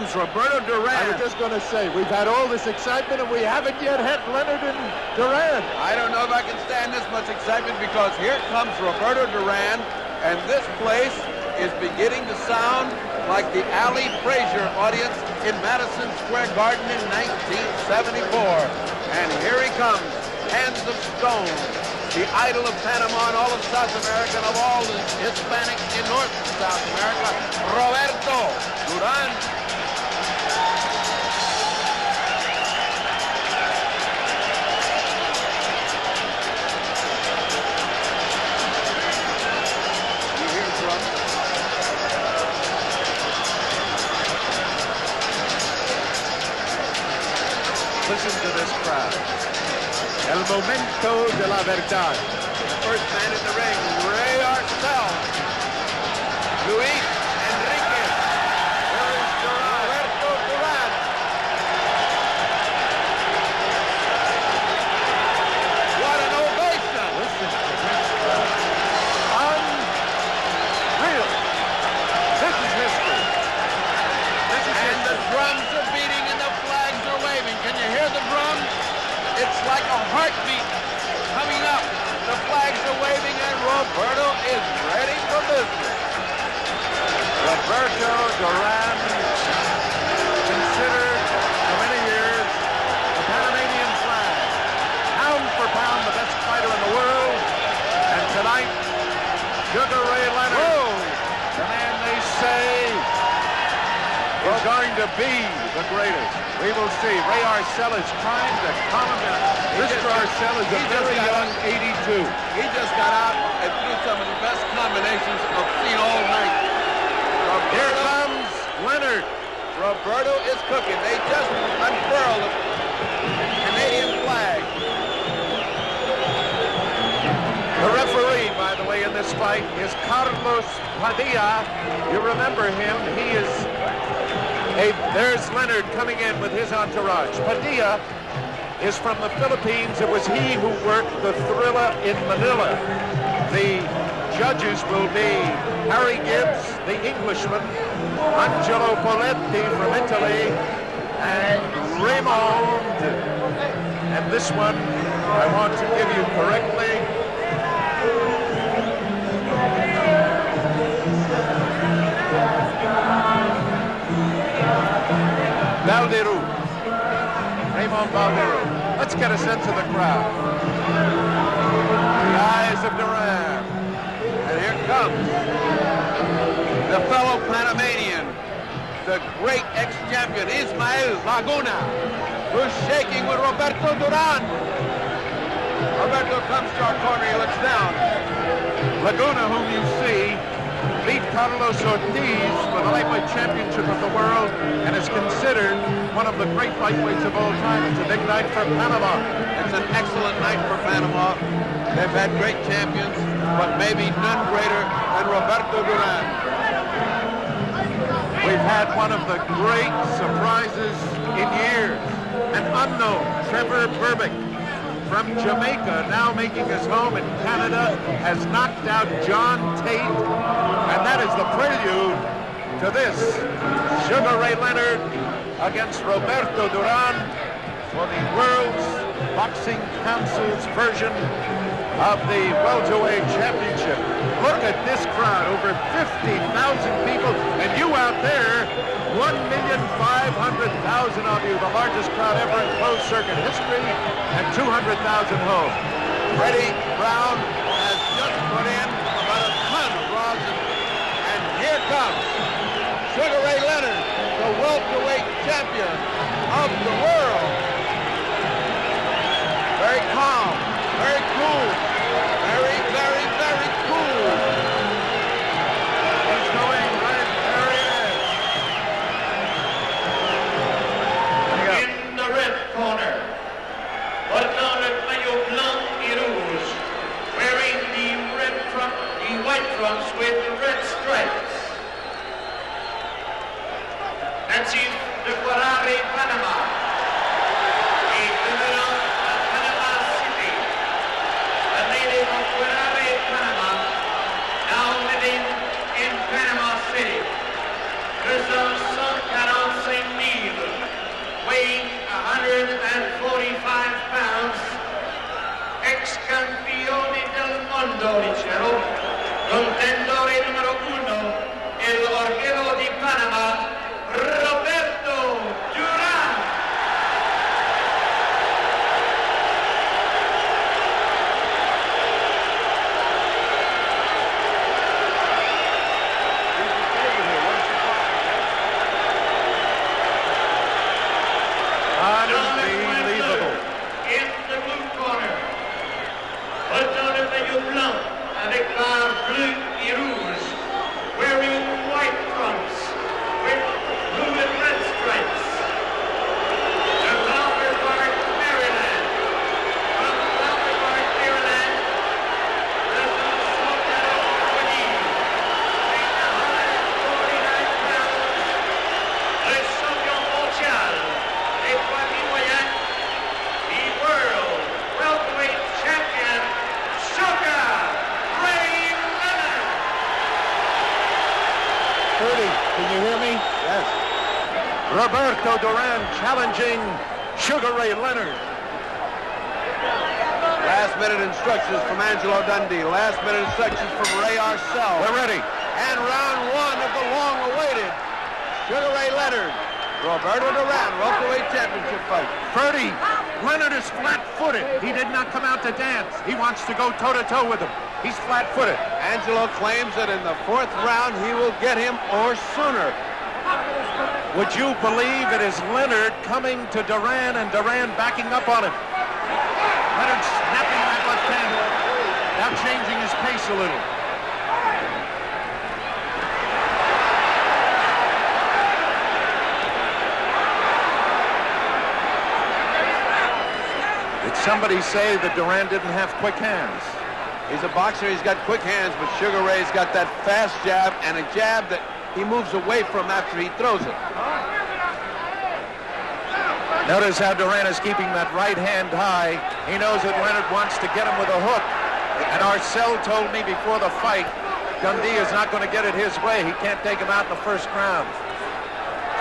comes Roberto Duran. I was just going to say, we've had all this excitement and we haven't yet had Leonard and Duran. I don't know if I can stand this much excitement because here comes Roberto Duran, and this place is beginning to sound like the Ali Frazier audience in Madison Square Garden in 1974. And here he comes, Hands of Stone, the idol of Panama and all of South America and of all the Hispanics in North and South America, Roberto Duran. You hear drum? Listen to this crowd. El momento de la verdad. First man in the ring, Ray Arcel. Luis Enriquez. There is Roberto Duran. What an ovation! Listen to this crowd. Unreal. This is history. This is And the history. drums are beating and the flags are waving. Can you hear the drums? It's like a heartbeat coming up. The flags are waving and Roberto is ready for business. Roberto Duran, considered for many years the Panamanian flag, pound for pound the best fighter in the world, and tonight, Sugar Ray Leonard, the man they say is going to be the greatest. We will see. Ray Arcel is trying to calm him down. Mr. Arcel is a very young 82. He just got out and threw some of the best combinations I've seen all night. Here comes Leonard. Roberto is cooking. They just unfurled the Canadian flag. The referee, by the way, in this fight is Carlos Padilla. You remember him. He is there's Leonard coming in with his entourage. Padilla is from the Philippines. It was he who worked the Thriller in Manila. The judges will be Harry Gibbs, the Englishman, Angelo Poletti from Italy, and Raymond. And this one, I want to give you correctly. Valderu. Raymond Valderu. Let's get a sense of the crowd. The eyes of Duran. And here comes the fellow Panamanian, the great ex-champion Ismael Laguna, who's shaking with Roberto Duran. Roberto comes to our corner, he looks down. Laguna, whom you see, beat Carlos Ortiz for the lightweight championship of the world and is considered one of the great lightweights of all time. It's a big night for Panama. It's an excellent night for Panama. They've had great champions, but maybe none greater than Roberto Duran. We've had one of the great surprises in years, an unknown Trevor Berbick from Jamaica, now making his home in Canada, has knocked out John Tate, and that is the prelude to this. Sugar Ray Leonard against Roberto Duran for the World's Boxing Council's version of the welterweight championship. Look at this crowd, over 50,000 people, and you out there, 1,500,000 of you, the largest crowd ever in closed circuit history, and 200,000 home. Freddie Brown has just put in about a ton of rosin, and here comes Sugar Ray Leonard, the welterweight champion of the world. Very calm, very cool, very, very, very cool. He's going right, there he is. In the red corner, but dans le maillot blanc et rouge, wearing the red trunk Contendore numero 1, el orquero di Panama, Roberto Duran. Unbelievable. In the blue corner, porteur de maillot blanc avec barre bleue et rouge, wearing white trunks with blue and red stripes. The Flower Park, Maryland. From Flower Park, Maryland, the substantiality, weighing 149 pounds, le champion mondial des poids mi-moyens, the world welterweight champion, Sugar Ray Leonard. 30, can you hear me? Yes. Roberto Duran challenging Sugar Ray Leonard. Last-minute instructions from Angelo Dundee. Last-minute instructions from Ray Arcel. We're ready. And round one of the long-awaited Sugar Ray Leonard, Roberto Duran welterweight championship fight. 30. Leonard is flat-footed. He did not come out to dance. He wants to go toe-to-toe with him. He's flat-footed. Angelo claims that in the fourth round he will get him or sooner. Would you believe it is Leonard coming to Duran and Duran backing up on him? Leonard snapping that left hand, now changing his pace a little. Did somebody say that Duran didn't have quick hands? He's a boxer, he's got quick hands, but Sugar Ray's got that fast jab and a jab that he moves away from after he throws it. Notice how Duran is keeping that right hand high. He knows that Leonard wants to get him with a hook. And Arcel told me before the fight, Dundee is not going to get it his way. He can't take him out in the first round.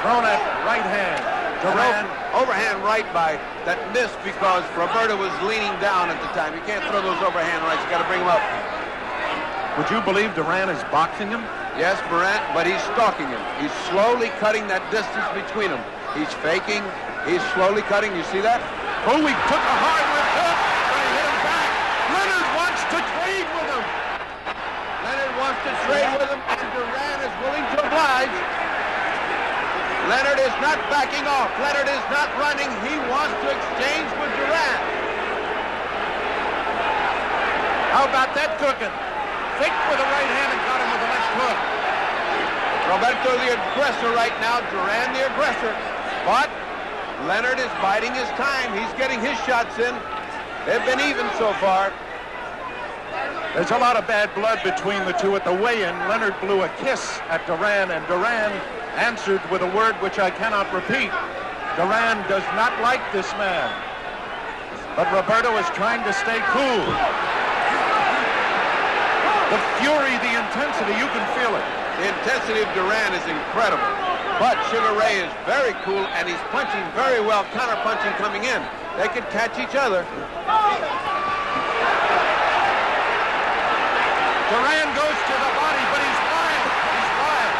Thrown at right hand. Duran. Overhand right by that missed because Roberto was leaning down at the time. You can't throw those overhand rights. You got to bring them up. Would you believe Duran is boxing him? Yes, Morant, but he's stalking him. He's slowly cutting that distance between them. He's faking. He's slowly cutting. You see that? Oh, he took a hard left hook. But he hit him back. Leonard wants to trade with him. Leonard wants to trade with him, and Duran is willing to oblige. Leonard is not backing off. Leonard is not running. He wants to exchange with Duran. How about that cooking? Faked with the right hand and got him with the left hook. Roberto the aggressor right now. Duran the aggressor. But Leonard is biding his time. He's getting his shots in. They've been even so far. There's a lot of bad blood between the two at the weigh-in. Leonard blew a kiss at Duran, and Duran answered with a word which I cannot repeat. Duran does not like this man. But Roberto is trying to stay cool. The fury, the intensity, you can feel it. The intensity of Duran is incredible. But Sugar Ray is very cool, and he's punching very well, counter-punching coming in. They could catch each other. Duran goes to the body, but he's wild. He's wild.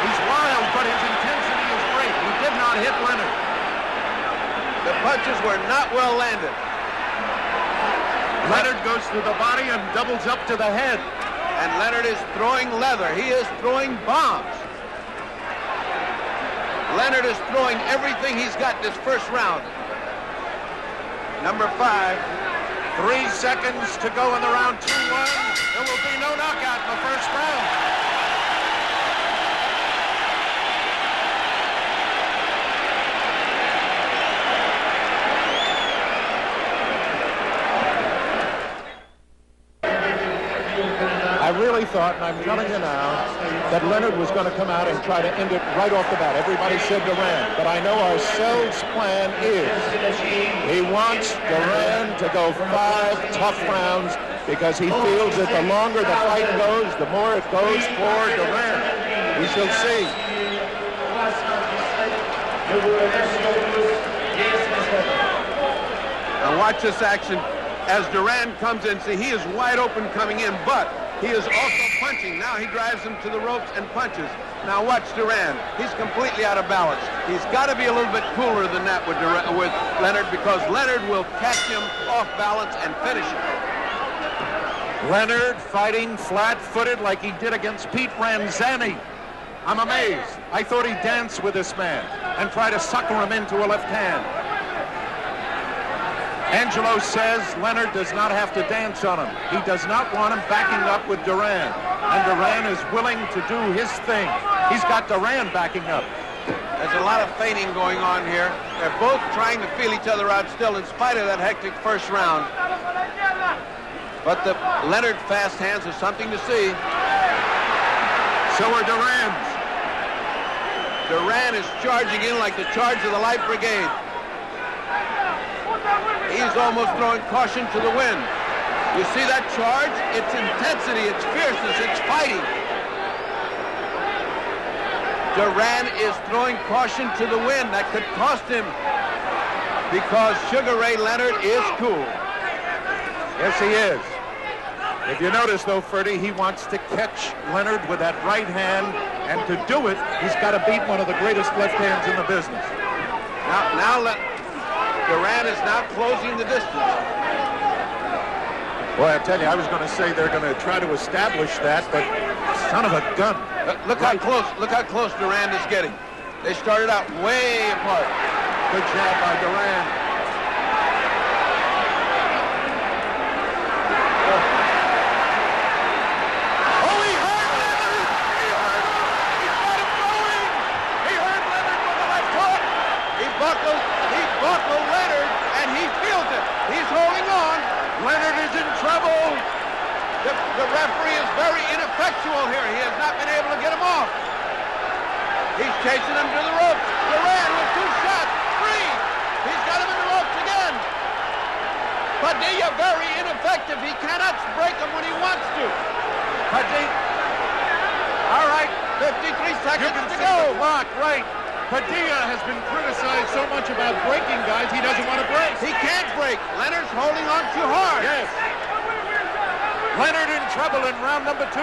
He's wild, but his intensity is great. He did not hit Leonard. The punches were not well landed. Leonard goes to the body and doubles up to the head. And Leonard is throwing leather. He is throwing bombs. Leonard is throwing everything he's got this first round. Number 5. 3 seconds to go in the round. 2-1. There will be no knockout in the first round. I really thought, and I'm telling you now, that Leonard was going to come out and try to end it right off the bat. Everybody said Duran, but I know Arcel's plan is he wants Duran to go 5 tough rounds because he feels that the longer the fight goes, the more it goes for Duran. We shall see. Now watch this action. as Duran comes in. See, he is wide open coming in, but he is also punching. Now he drives him to the ropes and punches. Now watch Duran. He's completely out of balance. He's got to be a little bit cooler than that with Leonard, because Leonard will catch him off balance and finish him. Leonard fighting flat-footed like he did against Pete Ranzani. I'm amazed. I thought he'd dance with this man and try to sucker him into a left hand. Angelo says Leonard does not have to dance on him. He does not want him backing up with Duran. And Duran is willing to do his thing. He's got Duran backing up. There's a lot of feigning going on here. They're both trying to feel each other out still in spite of that hectic first round. But the Leonard fast hands are something to see. So are Duran's. Duran is charging in like the charge of the Light Brigade. He's almost throwing caution to the wind. You see that charge? It's intensity, it's fierceness, it's fighting. Duran is throwing caution to the wind. That could cost him, because Sugar Ray Leonard is cool. Yes, he is. If you notice, though, Ferdy, he wants to catch Leonard with that right hand, and to do it, he's got to beat one of the greatest left hands in the business. Now Duran is now closing the distance. Boy, I tell you, I was going to say they're going to try to establish that, but son of a gun. Look how close Duran is getting. They started out way apart. Good job by Duran. Leonard is in trouble. The referee is very ineffectual here. He has not been able to get him off. He's chasing him to the ropes. Duran with 2 shots. 3. He's got him in the ropes again. Padilla very ineffective. He cannot break him when he wants to. Padilla. All right. 53 seconds to go. The clock, right. Padilla has been criticized so much about breaking guys, he doesn't want to break. He can't break. Leonard's holding on too hard. Yes. Leonard in trouble in round number 2.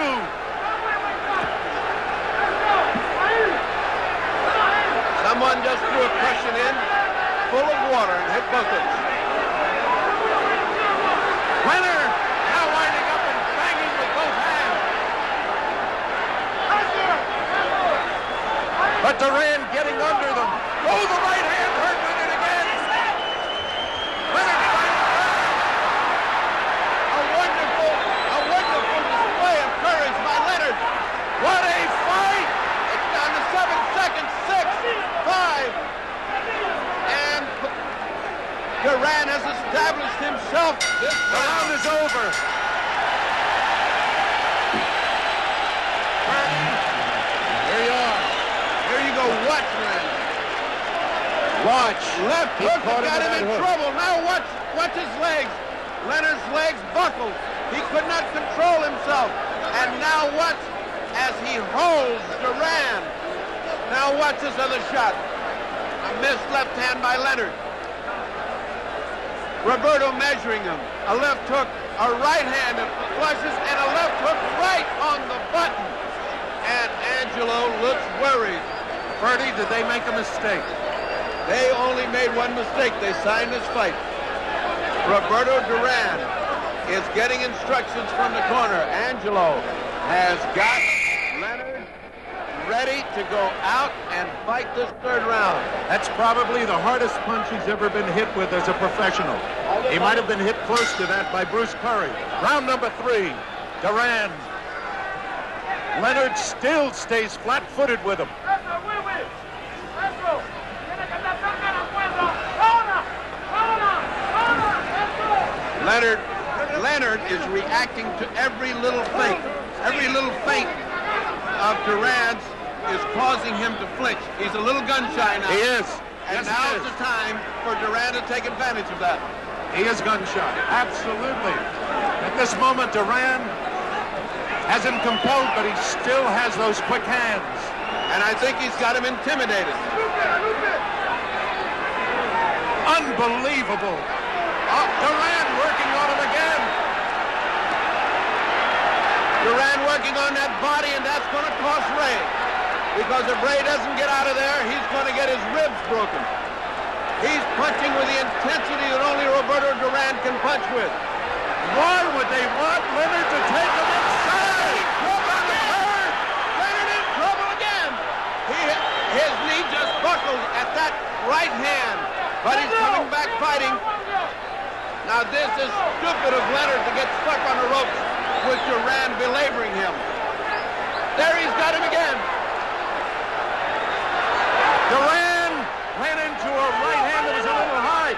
Someone just threw a cushion in full of water and hit buckets. Leonard now winding up and banging with both hands. But Duran getting under them. Oh, the right hand hurt Leonard again. Leonard fighting back. A wonderful display of courage by Leonard. What a fight! It's down to 7 seconds. 6, 5. And Duran has established himself. The round is over. There you are. There you go. Watch, man. Watch. Left hook got him in hook. trouble. Now watch his legs. Leonard's legs buckled. He could not control himself. And now watch as he holds Duran. Now watch this other shot. A missed left hand by Leonard. Roberto measuring him. A left hook, a right hand that flushes, and a left hook right on the button. And Angelo looks worried. Ferdy, did they make a mistake? They only made one mistake. They signed this fight. Roberto Duran is getting instructions from the corner. Angelo has got Leonard ready to go out and fight this 3rd round. That's probably the hardest punch he's ever been hit with as a professional. He might have been hit close to that by Bruce Curry. Round number 3, Duran. Leonard still stays flat-footed with him. Leonard is reacting to every little feint. Every little feint of Duran's is causing him to flinch. He's a little gun shy now. He is. And Yes, now's he is. the time for Duran to take advantage of that. He is gun shy. Absolutely. At this moment, Duran has him compelled, but he still has those quick hands. And I think he's got him intimidated. Unbelievable. Duran working on him Duran working on that body, and that's going to cost Ray. Because if Ray doesn't get out of there, he's going to get his ribs broken. He's punching with the intensity that only Roberto Duran can punch with. Why would they want Leonard to take him inside? Leonard in trouble again. His knee just buckled at that right hand, but he's coming back fighting. Now this is stupid of Leonard to get stuck on the ropes with Duran belaboring him. There he's got him again. Duran ran into a right hand that was a little high.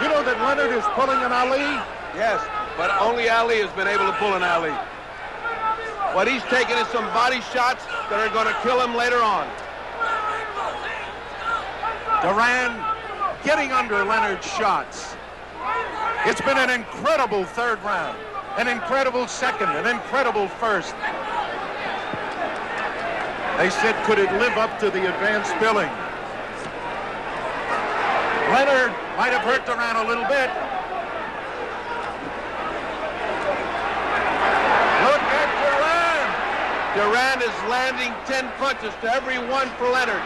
You know that Leonard is pulling an Ali? Yes, but only Ali has been able to pull an Ali. What he's taking is some body shots that are going to kill him later on. Duran getting under Leonard's shots. It's been an incredible third round, an incredible second, an incredible first. They said, could it live up to the advanced billing? Leonard might have hurt Duran a little bit. Look at Duran. Duran is landing 10 punches to every one for Leonard.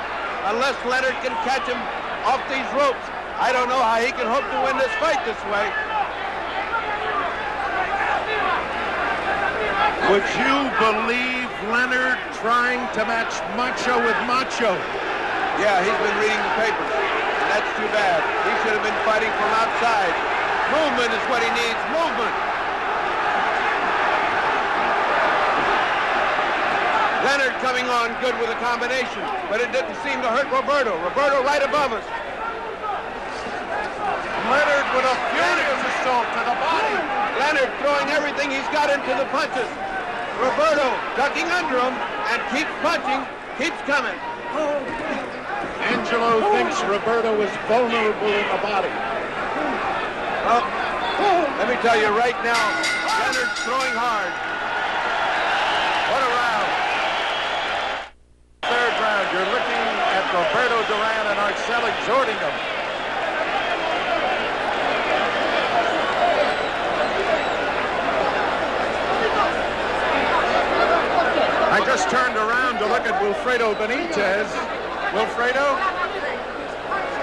Unless Leonard can catch him off these ropes, I don't know how he can hope to win this fight this way. Would you believe Leonard trying to match Macho with Macho? Yeah, he's been reading the papers. And that's too bad. He should have been fighting from outside. Movement is what he needs. Movement. Leonard coming on good with a combination, but it didn't seem to hurt Roberto. Roberto right above us. Leonard with a furious assault to the body. Leonard throwing everything he's got into the punches. Roberto ducking under him and keeps punching, keeps coming. Angelo thinks Roberto is vulnerable in the body. Oh, let me tell you right now, Leonard's throwing hard. What a round. Third round, you're looking at Roberto Duran and Arcel exhorting him. I just turned around to look at Wilfredo Benitez. Wilfredo,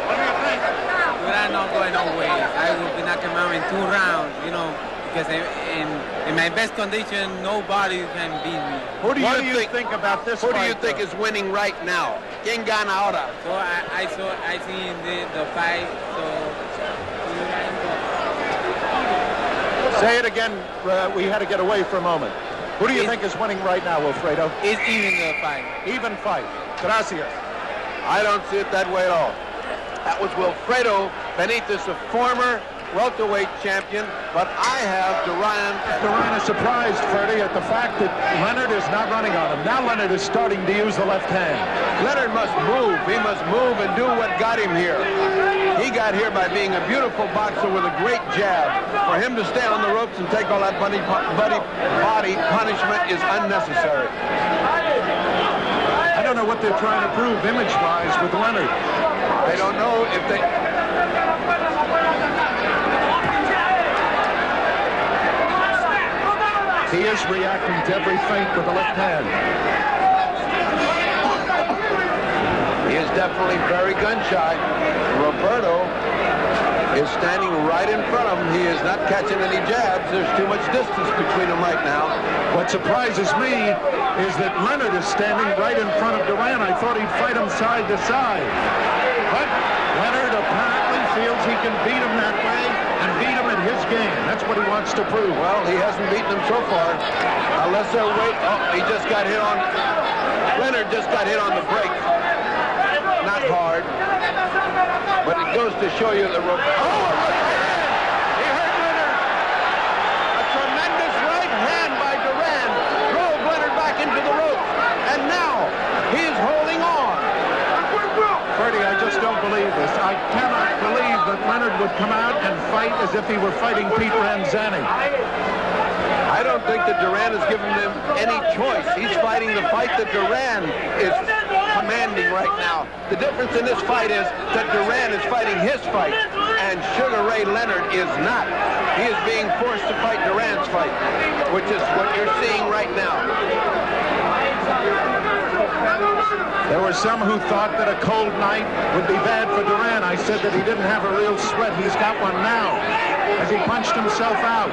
what do you think? Duran not going no way. I will be knocking him out in 2 rounds, you know, because in my best condition, nobody can beat me. Who do you think about this Who fight, do you think is winning right now? ¿Quién gana ahora? So I see the fight, so Say it again. We had to get away for a moment. Who do you think is winning right now, Wilfredo? it's even the fight. Even fight. Gracias. I don't see it that way at all. That was Wilfredo Benitez, a former welterweight champion, but I have Duran. Duran is surprised, Ferdy, at the fact that Leonard is not running on him. Now Leonard is starting to use the left hand. Leonard must move. He must move and do what got him here. He got here by being a beautiful boxer with a great jab. For him to stay on the ropes and take all that body punishment is unnecessary. I don't know what they're trying to prove image-wise with Leonard. I don't know if they... He is reacting to every feint with the left hand. He is definitely very gun-shy. Roberto is standing right in front of him. He is not catching any jabs. There's too much distance between them right now. What surprises me is that Leonard is standing right in front of Duran. I thought he'd fight him side to side. But Leonard apparently feels he can beat him that way and beat him at his game. That's what he wants to prove. Well, he hasn't beaten him so far. Unless they're waiting. Oh, he just got hit on... Leonard just got hit on the break. Not hard. But it goes to show you that... Oh, he hurt Leonard. A tremendous right hand by Duran drove Leonard back into the ropes. And now he's holding on. Ferdy, I just don't believe this. I cannot believe that Leonard would come out and fight as if he were fighting Pete Ranzani. I don't think that Duran has given him any choice. He's fighting the fight that Duran is commanding right now. The difference in this fight is that Duran is fighting his fight, and Sugar Ray Leonard is not. He is being forced to fight Duran's fight, which is what you're seeing right now. There were some who thought that a cold night would be bad for Duran. I said that he didn't have a real sweat. He's got one now as he punched himself out.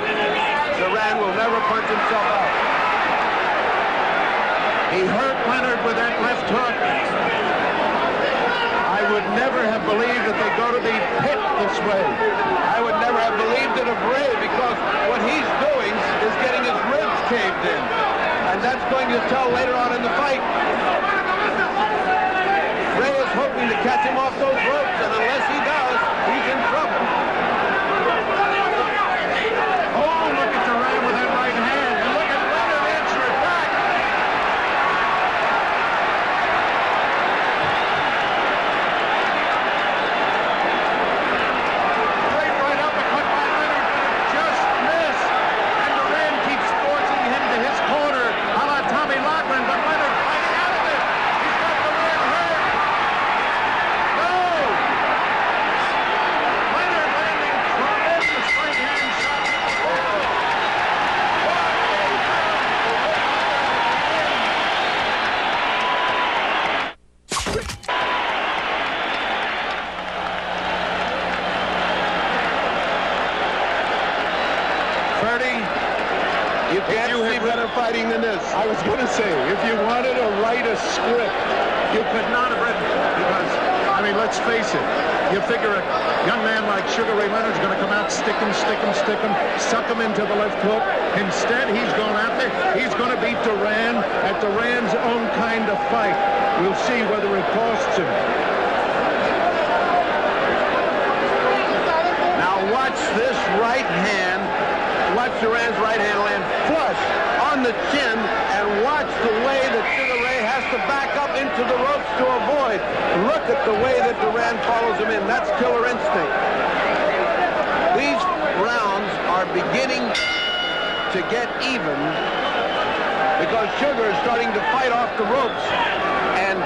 Duran will never punch himself out. He hurt Leonard with that left hook. I would never have believed that they go to the pit this way. I would never have believed it of Ray, because what he's doing is getting his ribs caved in. And that's going to tell later on in the fight. Ray is hoping to catch him off those ropes, and unless he does, he's in trouble. Oh, look at Duran with that right hand. And look at Leonard answer it back. Great right uppercut by Leonard, but it just missed. And Duran keeps forcing him to his corner, a la Tommy Loughran, but Leonard fighting out of it. He's got Duran hurt. No! Leonard landing tremendous right hand shot. Ferdy, You can't see better fighting than this. I was going to say, if you wanted to write a script, you could not have written it, because, I mean, let's face it, you figure a young man like Sugar Ray Leonard's going to come out, stick him, suck him into the left hook. Instead, he's going out there. He's going to beat Duran at Duran's own kind of fight. We'll see whether it costs him. Now watch this right hand. Watch Duran's right hand land flush on the chin, and watch the way that Sugar Ray has to back up into the ropes to avoid. Look at the way that Duran follows him in. That's killer instinct. These rounds are beginning to get even because Sugar is starting to fight off the ropes, and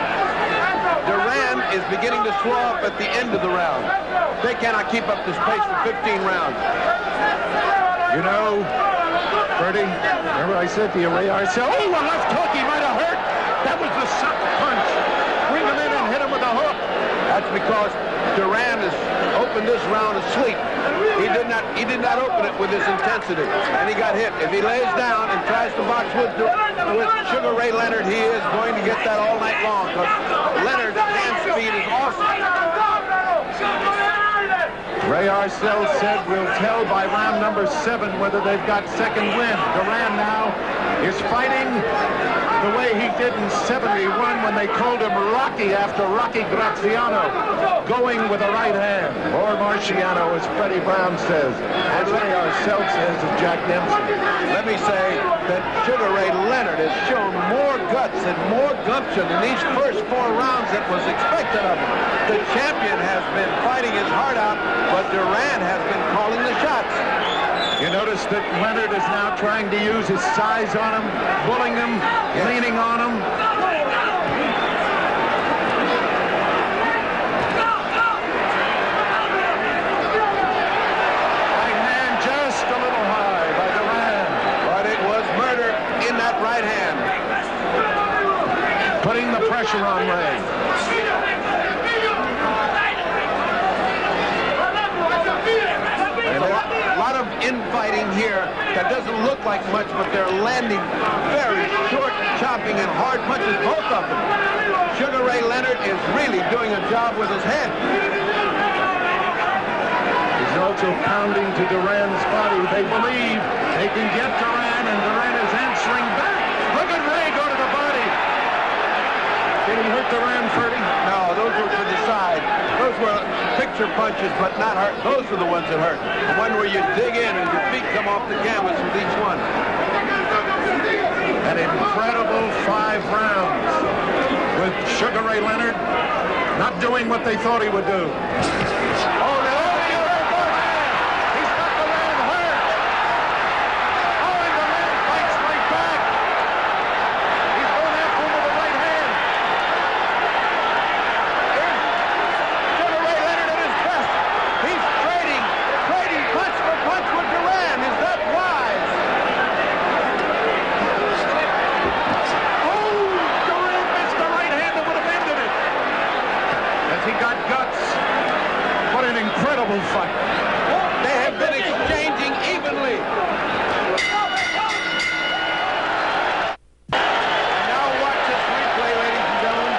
Duran is beginning to slow up at the end of the round. They cannot keep up this pace for 15 rounds. You know, Ferdy, remember I said to you, Ray, I said, oh, a left hook, he might have hurt. That was the suck punch. Bring him in and hit him with a hook. That's because Duran has opened this round asleep. He did not open it with his intensity, and he got hit. If he lays down and tries to box with Sugar Ray Leonard, he is going to get that all night long, because Leonard's hand speed is awesome. Ray Arcel said we'll tell by round number 7 whether they've got second wind. Duran now is fighting the way he did in '71 when they called him Rocky after Rocky Graziano, going with a right hand. Or Marciano, as Freddie Brown says. As Ray Arcel says, as Jack Dempsey. Let me say that Sugar Ray Leonard has shown more guts and more gumption in these first 4 rounds than was expected of him. The champion has been fighting his heart out, but Duran has been calling the shots. You notice that Leonard is now trying to use his size on him, bullying him, leaning on him. Right hand just a little high by Duran. But it was murder in that right hand. Putting the pressure on Ray. A lot of infighting here that doesn't look like much, but they're landing very short, chopping, and hard punches, both of them. Sugar Ray Leonard is really doing a job with his head. He's also pounding to Duran's body. They believe they can get Duran, and Duran is answering back. Look at Ray go to the body. Did he hurt Duran, Ferdy? No, those were to the side. Those were picture punches, but not hurt. Those are the ones that hurt. The one where you dig in and your feet come off the canvas with each one. An incredible 5 rounds with Sugar Ray Leonard not doing what they thought he would do. Oh, no! He hurt Duran! He's got Duran hurt! Oh, and Duran fights right back! He's going after him with the right hand! incredible fight. They have been exchanging evenly. Now watch this replay, ladies and gentlemen,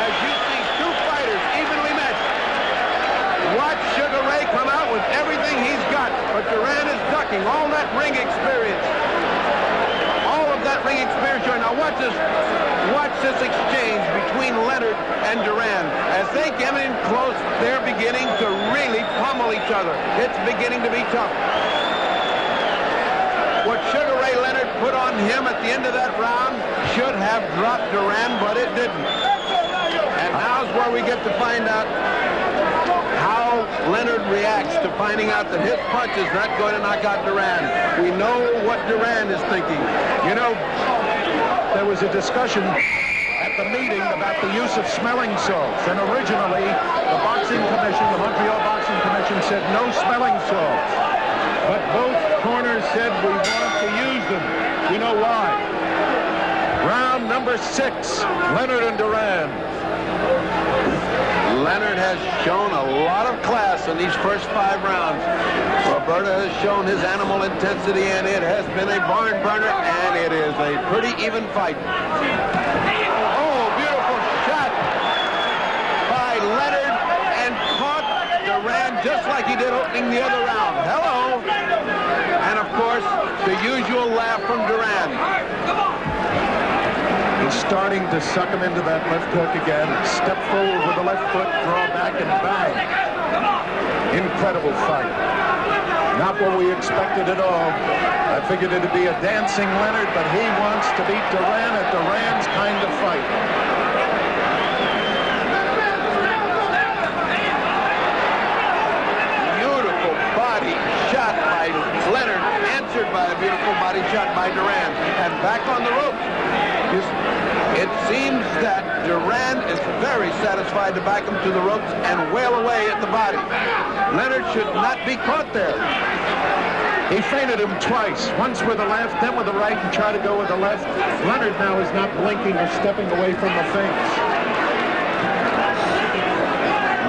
as you see two fighters evenly matched. Watch Sugar Ray come out with everything he's got, but Duran is ducking all that ring experience. All of that ring experience. Now watch this exchange between Leonard and Duran. As they get in close, they're beginning to really pummel each other. It's beginning to be tough. What Sugar Ray Leonard put on him at the end of that round should have dropped Duran, but it didn't. And now's where we get to find out how Leonard reacts to finding out that his punch is not going to knock out Duran. We know what Duran is thinking. You know, there was a discussion at the meeting about the use of smelling salts, and originally the boxing commission, the Montreal Boxing Commission, said no smelling salts. But both corners said we want to use them. You know why? Round number 6, Leonard and Duran. Leonard has shown a lot of class in these first 5 rounds. Roberto has shown his animal intensity, and it has been a barn burner, and it is a pretty even fight. Oh, beautiful shot by Leonard, and caught Duran just like he did opening the other round. Hello. And of course, the usual laugh from Duran. He's starting to suck him into that left hook again. Step forward with the left foot, draw back, and bang. Incredible fight. Not what we expected at all. I figured it'd be a dancing Leonard, but he wants to beat Duran at Duran's kind of fight. Beautiful body shot by Leonard, answered by a beautiful body shot by Duran. And back on the ropes. It seems that Duran is very satisfied to back him to the ropes and wail away at the body. Leonard should not be caught there. He feinted him twice, once with the left, then with the right, and tried to go with the left. Leonard now is not blinking or stepping away from the feints.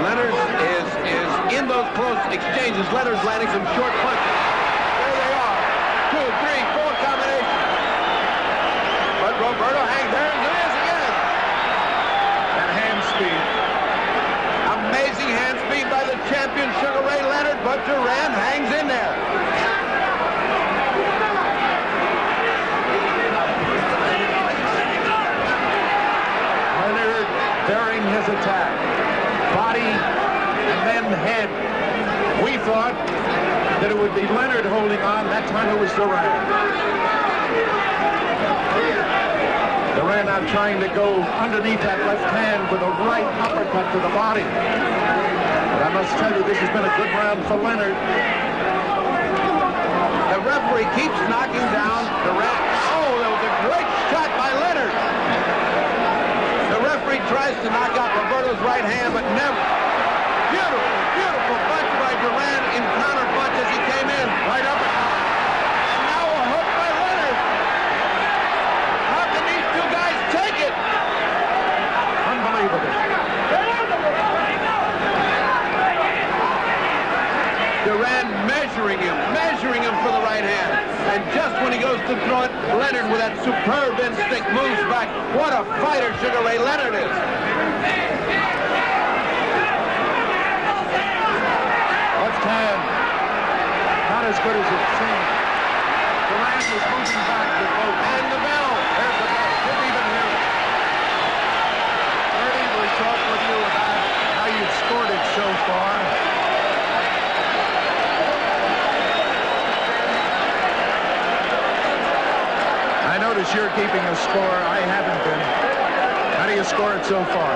Leonard is in those close exchanges. Leonard's landing some short punches. There they are. 2, 3, 4 combinations. But Roberto hangs there, and there is again. And hand speed. Amazing hand speed by the champion Sugar Ray Leonard, but Duran hangs in there. Leonard bearing his attack. Body and then head. We thought that it would be Leonard holding on. That time it was Duran. Duran now trying to go underneath that left hand with a right uppercut to the body. But I must tell you, this has been a good round for Leonard. The referee keeps knocking down Duran. Oh, that was a great shot by Leonard. The referee tries to knock out Roberto's right hand, but never. Beautiful, beautiful punch by Duran in counter punch as he came in. Right up. And now a hook by Leonard. How can these two guys take it? Unbelievable. Duran measuring him for the right hand. And just when he goes to throw it, Leonard with that superb instinct moves back. What a fighter Sugar Ray Leonard is. Left hand. Not as good as it seemed. Duran was moving back with both. And the bell. There's the bell. Didn't even hear it. Ernie, we talked with you about how you've scored it so far. I notice you're keeping a score. I haven't been. How do you score it so far?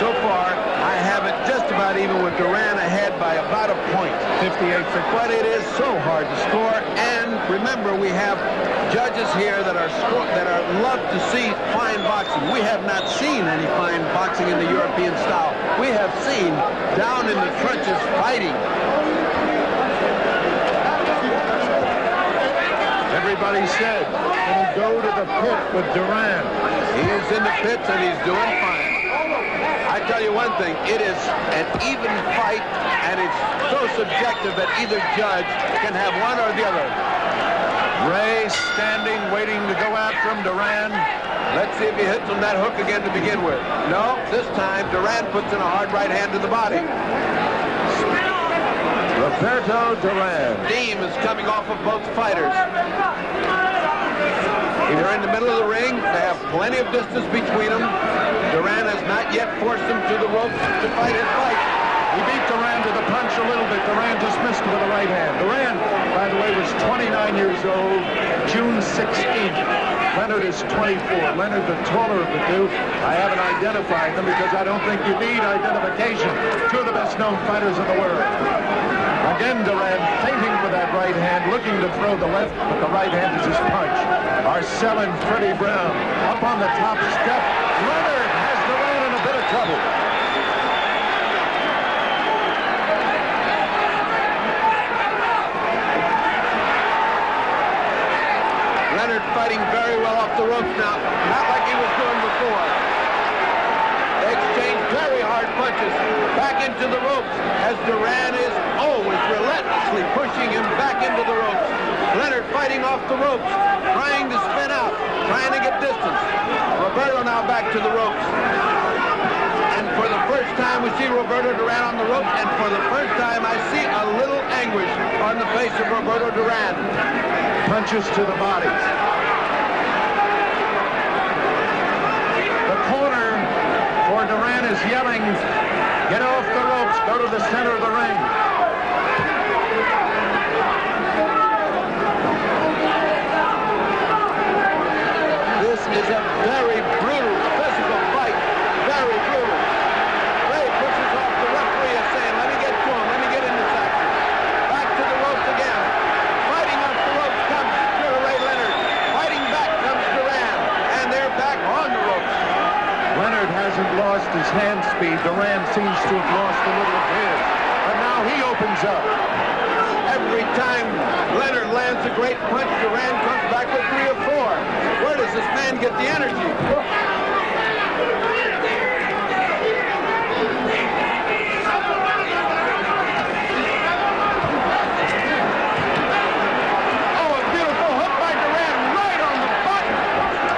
So far, I have it just about even with Duran ahead by about a point. 58 for. But it is so hard to score. And remember, we have judges here that are love to see fine boxing. We have not seen any fine boxing in the European style. We have seen down in the trenches fighting. Everybody said, can he go to the pit with Duran? He is in the pits and he's doing fine. I tell you one thing. It is an even fight, and it's so subjective that either judge can have one or the other. Ray standing, waiting to go after him. Duran. Let's see if he hits on that hook again to begin with. No, this time Duran puts in a hard right hand to the body. Roberto Duran. Steam is coming off of both fighters. They're in the middle of the ring. They have plenty of distance between them. Duran has not yet forced him to the ropes to fight his fight. He beat Duran to the punch a little bit. Duran just missed with a right hand. Duran, by the way, was 29 years old, June 16th. Leonard is 24. Leonard, the taller of the two. I haven't identified them because I don't think you need identification. Two of the best-known fighters in the world. Again, Duran feinting for that right hand, looking to throw the left, but the right hand is his punch. Arcel and Freddie Brown up on the top step. Leonard has Duran in a bit of trouble. Leonard fighting very well off the ropes now, not like he was doing before. They exchange very hard punches back into the ropes as Duran is always relentlessly pushing him back into the ropes. Leonard fighting off the ropes, trying to spin out, trying to get distance. Roberto now back to the ropes. And for the first time we see Roberto Duran on the ropes, and for the first time I see a little anguish on the face of Roberto Duran. Punches to the body. The corner for Duran is yelling, get off the ropes, go to the center of the ring. This is a very brutal physical fight. Very brutal. Ray pushes off the referee and saying, let me get to him, let me get in this action. Back to the ropes again. Fighting off the ropes comes Ray Leonard. Fighting back comes Duran. And they're back on the ropes. Leonard hasn't lost his hand speed. Duran seems to have lost a little of his. But now he opens up. Every time Leonard lands a great punch, Duran comes back with 3 or 4. Where does this man get the energy? Oh, a beautiful hook by Duran right on the button.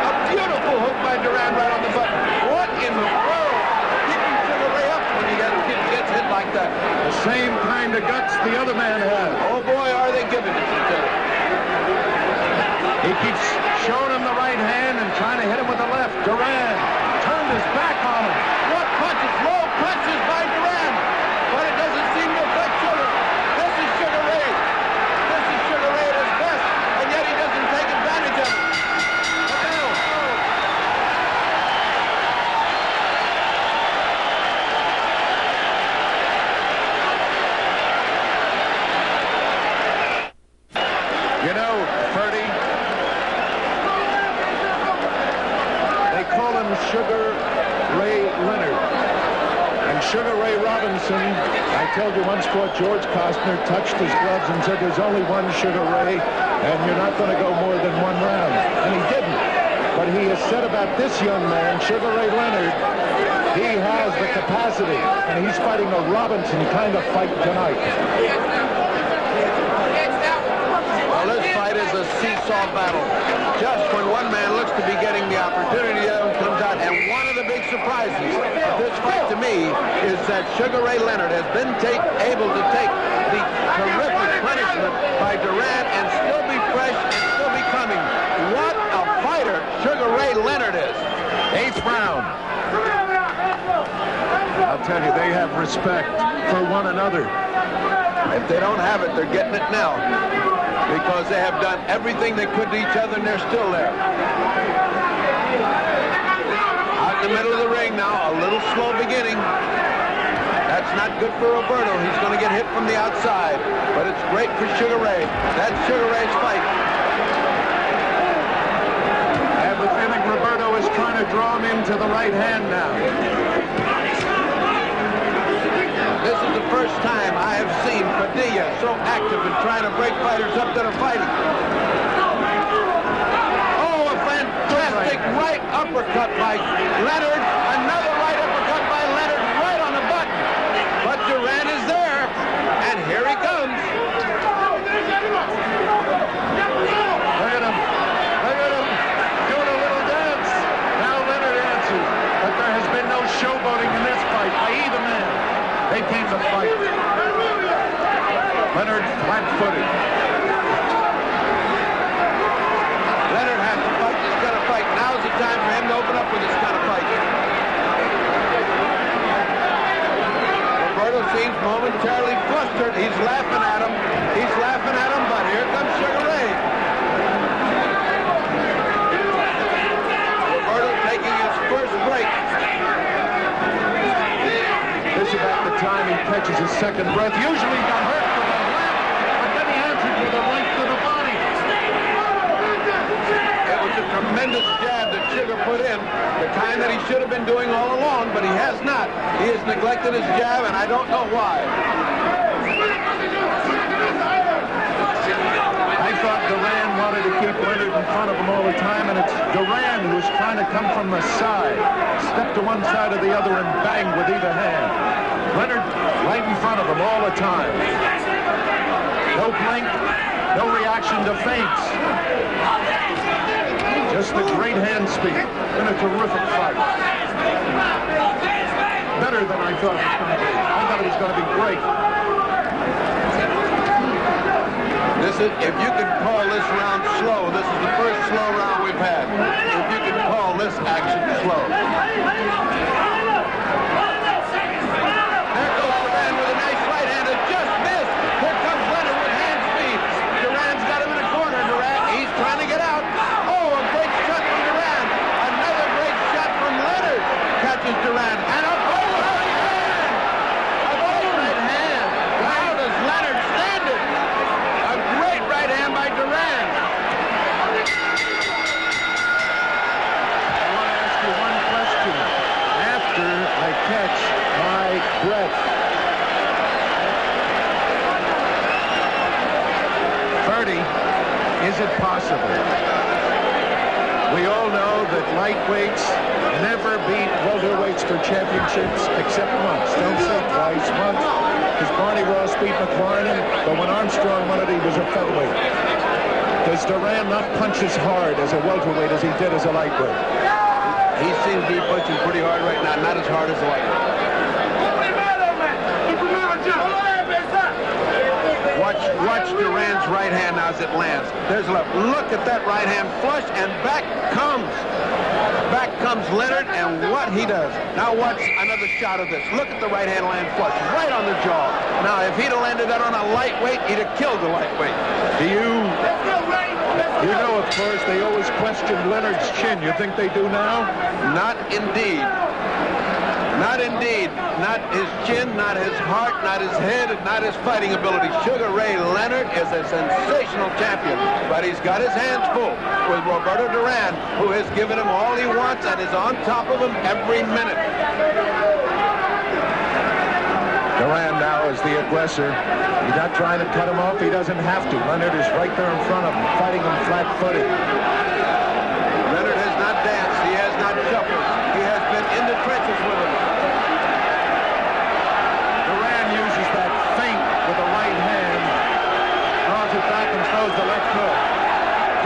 A beautiful hook by Duran right on the button. What in the world? Keeping Sugar Ray up when he gets hit like that. The same kind of guts the other man has. Oh boy, are they giving it to each other. He keeps showing him the right hand and trying to hit him with the left. Duran turned his back on him. What punches? Low punches by Duran. But it doesn't seem to affect Sugar. This is Sugar Ray. This is Sugar Ray at his best, and yet he doesn't take advantage of it. You know, Ferdy, they call him Sugar Ray Leonard. And Sugar Ray Robinson, I told you once, fought George Costner, touched his gloves and said, there's only one Sugar Ray, and you're not going to go more than 1 round. And he didn't. But he has said about this young man, Sugar Ray Leonard, he has the capacity, and he's fighting a Robinson kind of fight tonight. Well, this fight is a seesaw battle. Just when one man looks to be getting the opportunity, the other one comes out. And one of the big surprises of this fight to me is that Sugar Ray Leonard has been able to take the terrific punishment by Duran and still be fresh and still be coming. What a fighter Sugar Ray Leonard is. 8th round. I'll tell you, they have respect for one another. If they don't have it, they're getting it now, because they have done everything they could to each other, and they're still there. Out in the middle of the ring now, a little slow beginning. That's not good for Roberto. He's going to get hit from the outside, but it's great for Sugar Ray. That's Sugar Ray's fight. I have a feeling Roberto is trying to draw him into the right hand now. This is the first time I have seen Padilla so active in trying to break fighters up that are fighting. Oh, a fantastic right uppercut by Leonard. Another right uppercut by Leonard. Leonard flat-footed. Leonard has to fight this kind of fight. Now's the time for him to open up with this kind of fight. Roberto seems momentarily flustered. He's laughing at him. He's laughing at him, but here comes Sugar Ray. Roberto taking his first break. This is about the time he catches his second breath. Usually he got hurt with the left, but then he answered with a right to the body. It was a tremendous jab that Sugar put in, the kind that he should have been doing all along, but he has not. He has neglected his jab, and I don't know why. I thought Duran wanted to keep Leonard in front of him all the time, and it's Duran who's trying to come from the side. Step to one side or the other and bang with either hand. Leonard right in front of him all the time. No blink, no reaction to feints. Just the great hand speed in a terrific fight. Better than I thought it was going to be. I thought it was going to be great. This is, if you could call this round slow, this is the first slow round we've had. If you could call this action slow. There goes Duran with a nice right hand that just missed. Here comes Leonard with hand speed. Duran's got him in a corner. Duran, he's trying to get out. Oh, a great shot from Duran. Another great shot from Leonard. Catches Duran. And a right hand. A great right hand. How does Leonard stand it? A great right hand by Duran. I want to ask you one question. After I catch my breath, 30, is it possible? We all know that lightweights never beat welterweights for championships except once. Don't say twice, once. Because Barney Ross beat McLaren, but when Armstrong won it, he was a featherweight. Does Duran not punch as hard as a welterweight as he did as a lightweight? He seems to be punching pretty hard right now, not as hard as the lightweight. Watch Duran's right hand now as it lands. There's a left. Look at that right hand flush, and back comes Leonard, and what he does. Now watch another shot of this. Look at the right hand land flush, right on the jaw. Now, if he'd have landed that on a lightweight, he'd have killed the lightweight. You know, of course, they always questioned Leonard's chin. You think they do now? Not indeed. Not indeed. Not his chin, not his heart, not his head, and not his fighting ability. Sugar Ray Leonard is a sensational champion, but he's got his hands full with Roberto Duran, who has given him all he wants and is on top of him every minute. Duran now is the aggressor. He's not trying to cut him off. He doesn't have to. Leonard is right there in front of him, fighting him flat-footed. Leonard has not danced. He has not shuffled. He has been in the trenches with him. Duran uses that feint with the right hand, draws it back and throws the left hook.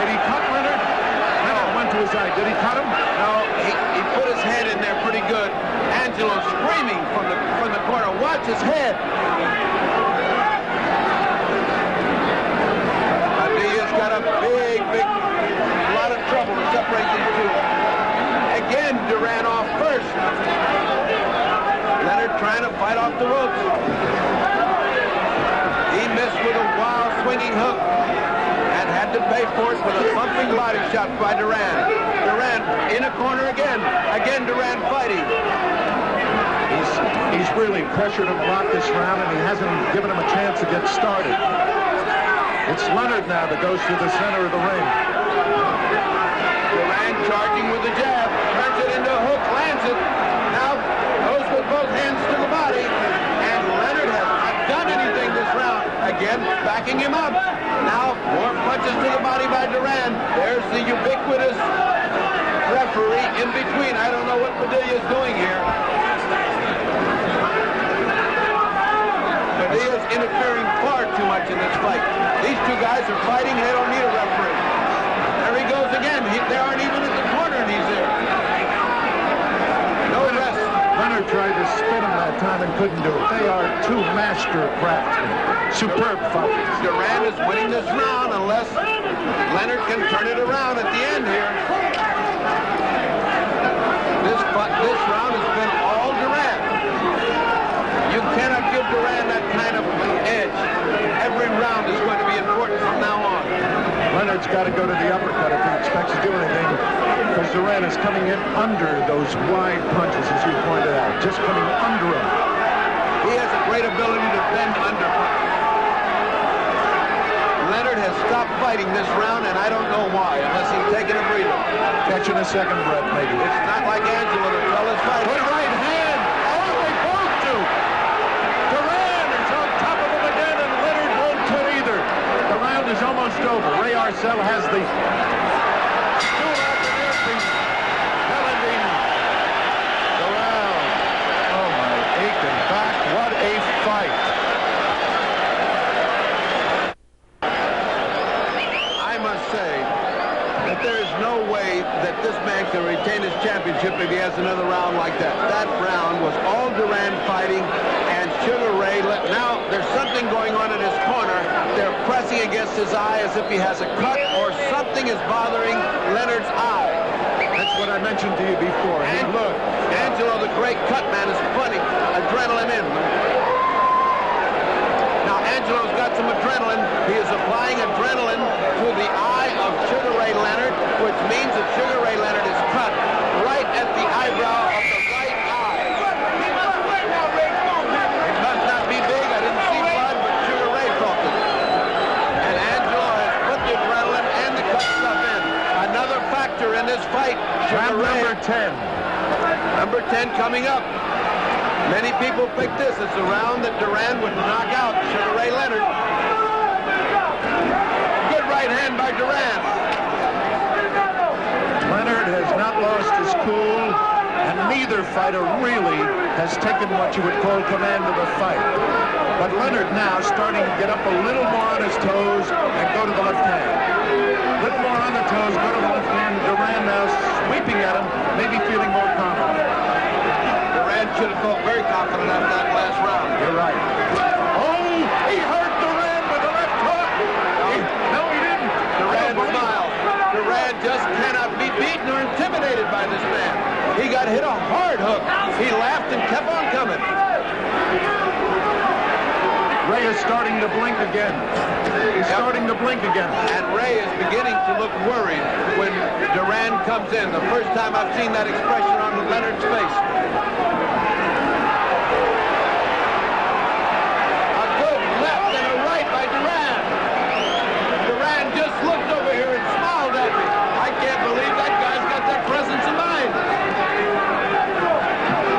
Did he cut Leonard? Leonard went to his eye. Did he cut him? No, he put his head in there pretty good. Angelo screaming from the corner. Watch his head. Adia's got a big lot of trouble to separate these two. Again, Duran off first. Leonard trying to fight off the ropes. He missed with a wild swinging hook and had to pay for it with a thumping body shot by Duran. Duran in a corner again. Again, Duran fighting. He's really pressured him a lot this round, and he hasn't given him a chance to get started. It's Leonard now that goes to the center of the ring. Duran charging with the jab, turns it into a hook, lands it. Now goes with both hands to the body, and Leonard has not done anything this round. Again, backing him up. Now more punches to the body by Duran. There's the ubiquitous referee in between. I don't know what Padilla's doing here. Padilla's interfering far too much in this fight. These two guys are fighting. They don't need a referee. There he goes again. They aren't even at the corner, and he's there. No rest. Leonard tried to spin him that time and couldn't do it. They are two master craftsmen. Superb fighters. Duran is winning this round unless Leonard can turn it around at the end here. This round has been all Duran. You cannot give Duran that kind of edge. Every round is going to be important from now on. Leonard's got to go to the uppercut if he expects to do anything, because Duran is coming in under those wide punches, as you pointed out, just coming under him. He has a great ability to bend under punches. Leonard has stopped fighting this round, and I don't know why, unless he's taking a breather. Catching a second breath, maybe. It's not like Angelo to tell his fight. Good right hand. Oh, they both do. Duran is on top of him again, and Leonard won't quit either. The round is almost over. Ray Arcel has the stool out the near challenging the round. Oh, my aching back. What a fight. I must say that there is no way that this man can retain his championship if he has another round like that. That round was all Duran fighting, and Sugar Ray, now there's something going on in his corner. They're pressing against his eye as if he has a cut or something is bothering Leonard's eye. That's what I mentioned to you before. And look, Angelo, the great cut man, is putting adrenaline in. Now, Angelo's got some adrenaline. He is applying adrenaline to the eye of Sugar Ray Leonard, which means that Sugar Ray Leonard is cut right at the eyebrow of the right eye. It must not be big. I didn't see blood, but Sugar Ray felt it. And Angelo has put the adrenaline and the cut stuff in. Another factor in this fight. Sugar Ray. Number 10. Number 10 coming up. Many people picked this as the round that Duran would knock out Sugar Ray Leonard. Good right hand by Duran. Leonard has not lost his cool, and neither fighter really has taken what you would call command of the fight. But Leonard now starting to get up a little more on his toes and go to the left hand. A little more on the toes, go to the left hand. Duran now sweeping at him, maybe feeling more confident. Duran should have felt very confident after that last round. You're right. Oh, he hurt Duran with the left hook. No, he didn't. Duran smiled. Duran just cannot be beaten or intimidated by this man. He got hit a hard hook. He laughed and kept on coming. Ray is starting to blink again. He's starting to blink again. And Ray is beginning to look worried when Duran comes in. The first time I've seen that expression on Leonard's face. A good left and a right by Duran. Duran just looked over here and smiled at me. I can't believe that guy's got that presence of mind.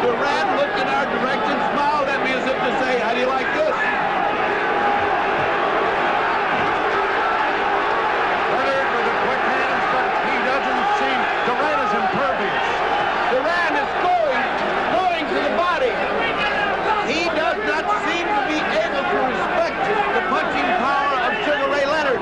Duran looked in our direction, smiled at me as if to say, how do you like this? Leonard with the quick hands, but he doesn't seem... Duran is impervious. Duran is going to the body. He does not seem to be able to respect the punching power of Sugar Ray Leonard.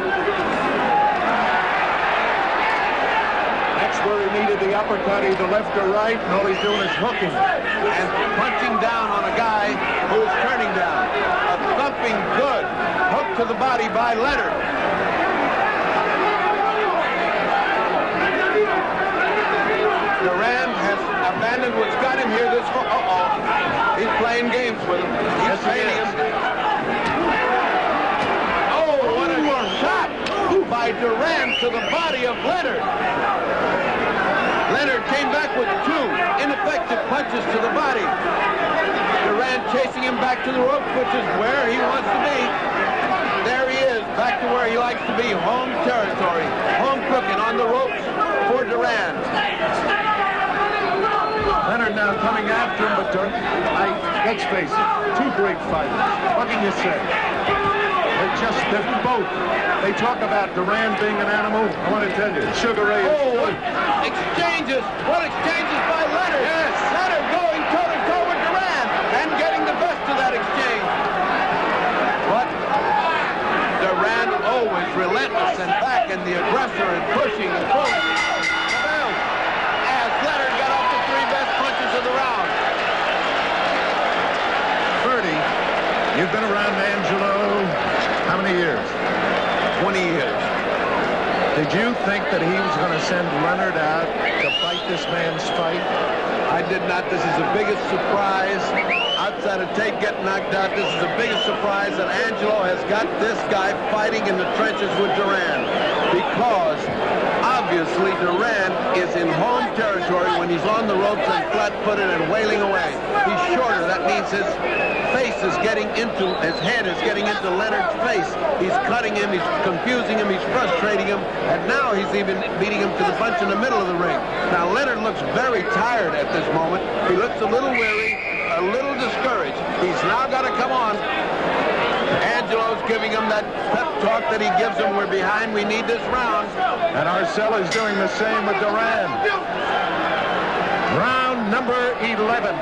That's where he needed the uppercut, either left or right, and all he's doing is hooking. And punching down on a guy who is turning down. A thumping good hook to the body by Leonard. Duran has abandoned what's got him here this far. He's playing games with him. He's playing him. Oh, what a shot by Duran to the body of Leonard. Leonard came back with two ineffective punches to the body. Duran chasing him back to the ropes, which is where he wants to be. There he is, back to where he likes to be, home territory. Home cooking on the ropes for Duran. Leonard now coming after him, but let's face it, two great fighters. What can you say? They're both. They talk about Duran being an animal. I want to tell you, Sugar Ray is... Oh, what exchanges by Leonard. Yes. Leonard going toe-to-toe with Duran and getting the best of that exchange. But Duran always relentless and back and the aggressor and pushing and pulling. As Leonard got off the three best punches of the round. Angelo how many years? 20 years. Did you think that he was going to send Leonard out to fight this man's fight? I did not. This is the biggest surprise. Outside of Tate getting knocked out, this is the biggest surprise that Angelo has got this guy fighting in the trenches with Duran. Because obviously Duran is in home territory when he's on the ropes and flat-footed and wailing away. He's shorter. That means his face is getting into, his head is getting into Leonard's face. He's cutting him, he's confusing him, he's frustrating him, and now he's even beating him to the punch in the middle of the ring. Now Leonard looks very tired at this moment. He looks a little weary, a little discouraged. He's now got to come on. Angelo's giving him that pep talk that he gives him. We're behind, we need this round. And Arcel is doing the same with Duran. Round number 11.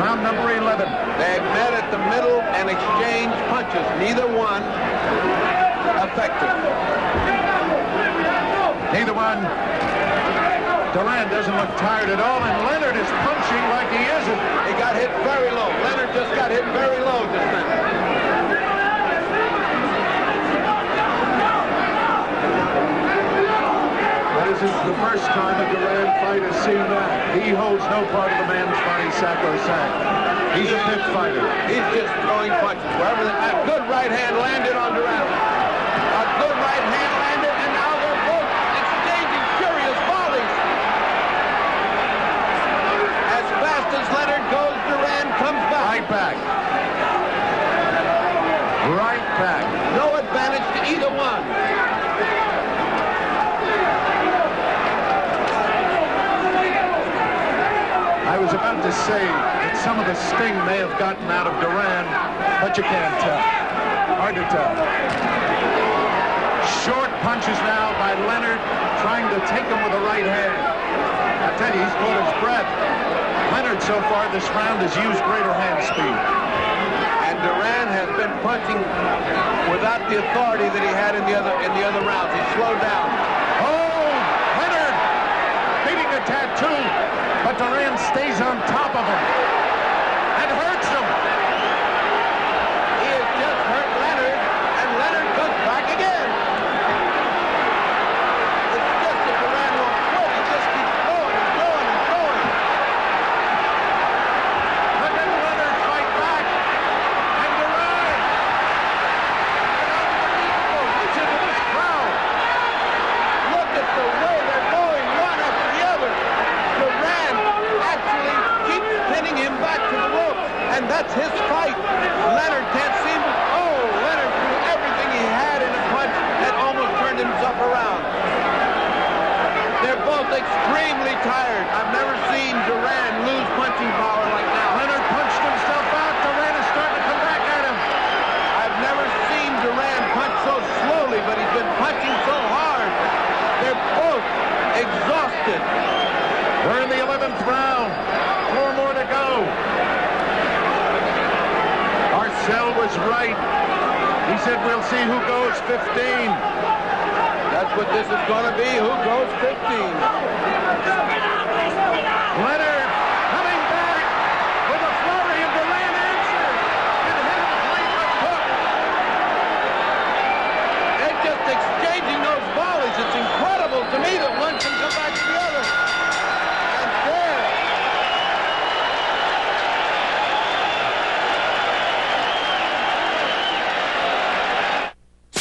Round number 11. They met at the middle and exchanged punches. Neither one effective. Neither one. Duran doesn't look tired at all, and Leonard is punching like he isn't. He got hit very low. Leonard just got hit very low just then. This is the first time a Duran fight has seen that. He holds no part of the man's body sacrosanct. He's a pit fighter. He's just throwing punches. Wherever a good right hand landed on Duran. A good right hand landed, and now they're both exchanging furious volleys. As fast as Leonard goes, Duran comes back. Right back. Right back. No advantage to either one. I was about to say that some of the sting may have gotten out of Duran, but you can't tell. Hard to tell. Short punches now by Leonard, trying to take him with the right hand. I tell you, he's caught his breath. Leonard, so far this round, has used greater hand speed. And Duran has been punching without the authority that he had in the other rounds. He slowed down. Oh, Leonard beating a tattoo. But Duran stays on top of him and hurts him. He has just hurt Leonard, and Leonard comes back again. It's just that Duran won't quit. He just keeps going and going and going. But then Leonard fight back, and Duran. Listen to this crowd. Look at the way they're going one after the other. Duran actually keeps pinning him back to the rope, and that's his fight. Leonard can't seem to... Oh, Leonard threw everything he had in a punch and almost turned himself around. They're both extremely tired. I've never seen Duran lose punching power like now. Leonard punched himself out. Duran is starting to come back at him. I've never seen Duran punch so slowly, but he's been punching so hard. They're both exhausted. We're in the 11th round. 4 more to go. Arcel was right. He said we'll see who goes 15. That's what this is going to be. Who goes 15? Leonard coming back with a flurry, and Duran answered and hit him late with hook. They're just exchanging those volleys. It's incredible to me that one can come back to the other. And there.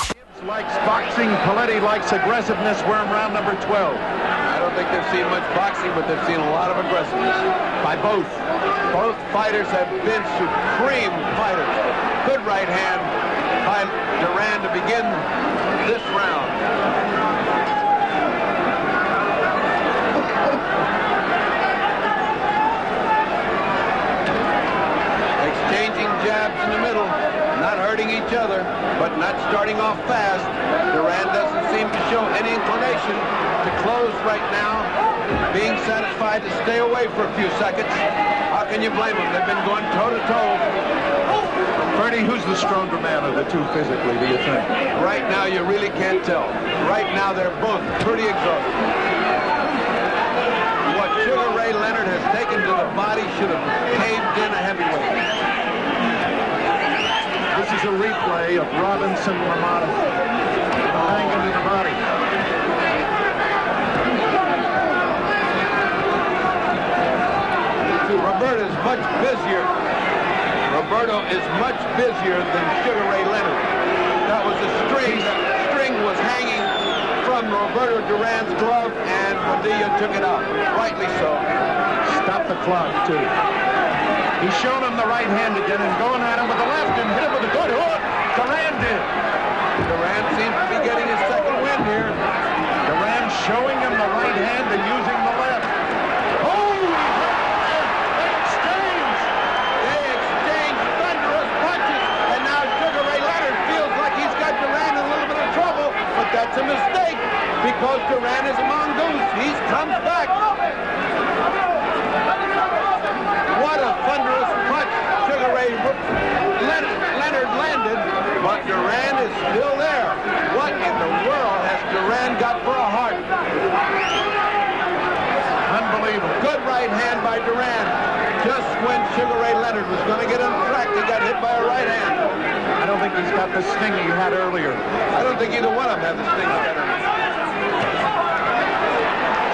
Gibbs likes boxing. Paletti likes aggressiveness. We're in round number 12. I don't think they've seen much boxing, but they've seen a lot of aggressiveness by both. Both fighters have been supreme fighters. Good right hand by Duran to begin this round. Exchanging jabs in the middle, not hurting each other, but not starting off fast. Duran doesn't seem to show any inclination to close right now, being satisfied to stay away for a few seconds. How can you blame them? They've been going toe-to-toe. Bernie, who's the stronger man of the two physically, do you think? Right now, you really can't tell. Right now, they're both pretty exhausted. What Sugar Ray Leonard has taken to the body should have caved in a heavyweight. is a replay of Robinson-Ramada. Banging to the body. Roberto is much busier. Roberto is much busier than Sugar Ray Leonard. That was a string. That string was hanging from Roberto Duran's glove, and Padilla took it out. Rightly so. Stop the clock, too. He's shown him the right hand again and going at him with the left and hit him with a good hook. Duran did. Duran seems to be getting his second win here. Duran showing him the right hand and using the left. Oh, they exchange. They exchange thunderous punches, and now Sugar Ray Leonard feels like he's got Duran in a little bit of trouble, but that's a mistake because Duran is a mongoose. He comes back. What a thunderous punch Sugar Ray Leonard landed, but Duran is still there. What in the world has Duran got for a heart? Unbelievable. Good right hand by Duran. Just when Sugar Ray Leonard was going to get him cracked, he got hit by a right hand. I don't think he's got the sting he had earlier. I don't think either one of them had the sting together.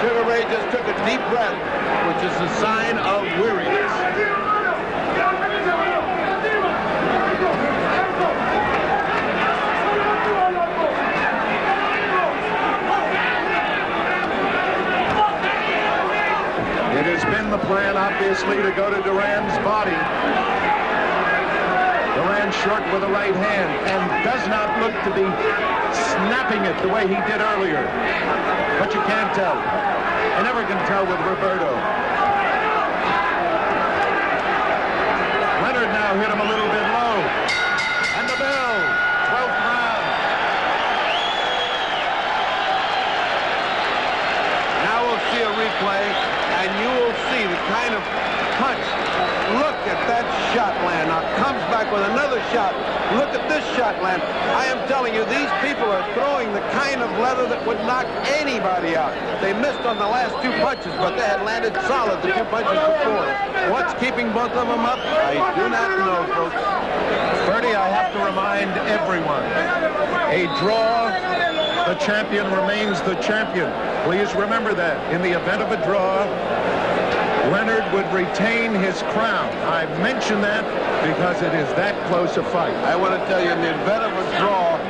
Sugar Ray just took a deep breath, which is a sign of weariness. It has been the plan, obviously, to go to Duran's body. Duran short with the right hand and does not look to be snapping it the way he did earlier. But you can't tell. You never can tell with Roberto. Leonard now hit him a little bit low. And the bell, 12th round. Now we'll see a replay, and you will see the kind of punch. Look at that shot land. Now comes back with another shot. Look at this shot land. I am telling you, these people are throwing the kind of leather that would knock anybody out. They missed on the last two punches, but they had landed solid the two punches before. What's keeping both of them up? I do not know, folks. Bertie, I have to remind everyone, a draw, the champion remains the champion. Please remember that. In the event of a draw, Leonard would retain his crown. I mention that because it is that close a fight. I want to tell you, in the event of a draw,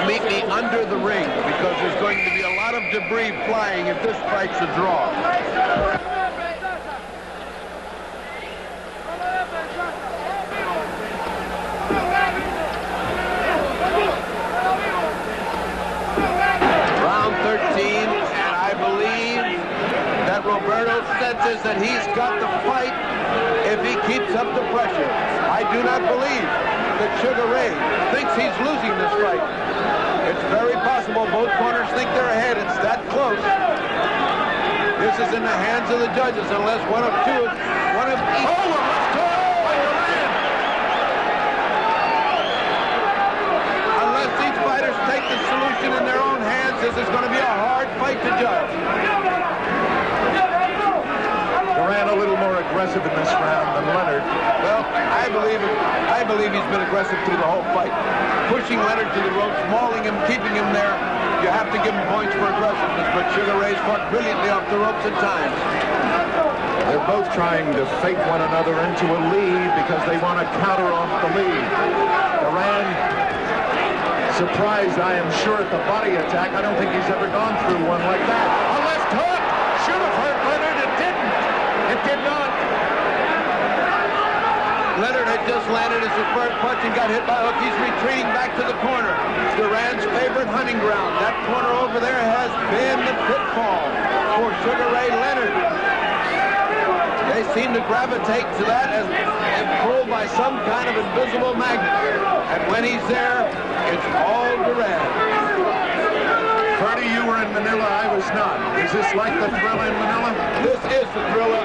meet me under the ring because there's going to be a lot of debris flying if this fight's a draw. Round 13, and I believe that Roberto senses that he's got the fight if he keeps up the pressure. I do not believe that Sugar Ray thinks he's losing this fight. It's very possible both corners think they're ahead. It's that close. This is in the hands of the judges unless one of each. Unless these fighters take the solution in their own hands, this is going to be a hard fight to judge. Duran a little more aggressive in this round than Leonard. Well, I believe he's been aggressive through the whole fight. Pushing Leonard to the ropes, mauling him, keeping him there. You have to give him points for aggressiveness, but Sugar Ray's fought brilliantly off the ropes at times. They're both trying to fake one another into a lead because they want to counter off the lead. Duran surprised, I am sure, at the body attack. I don't think he's ever gone through one like that. A left hook! Should have hurt Leonard. It didn't. It did not. Leonard had just landed his first punch and got hit by a hook. He's retreating back to the corner. Duran's favorite hunting ground. That corner over there has been the pitfall for Sugar Ray Leonard. They seem to gravitate to that as pulled by some kind of invisible magnet. And when he's there, it's all Duran. Bertie, you were in Manila. I was not. Is this like the Thrilla in Manila? This is the Thrilla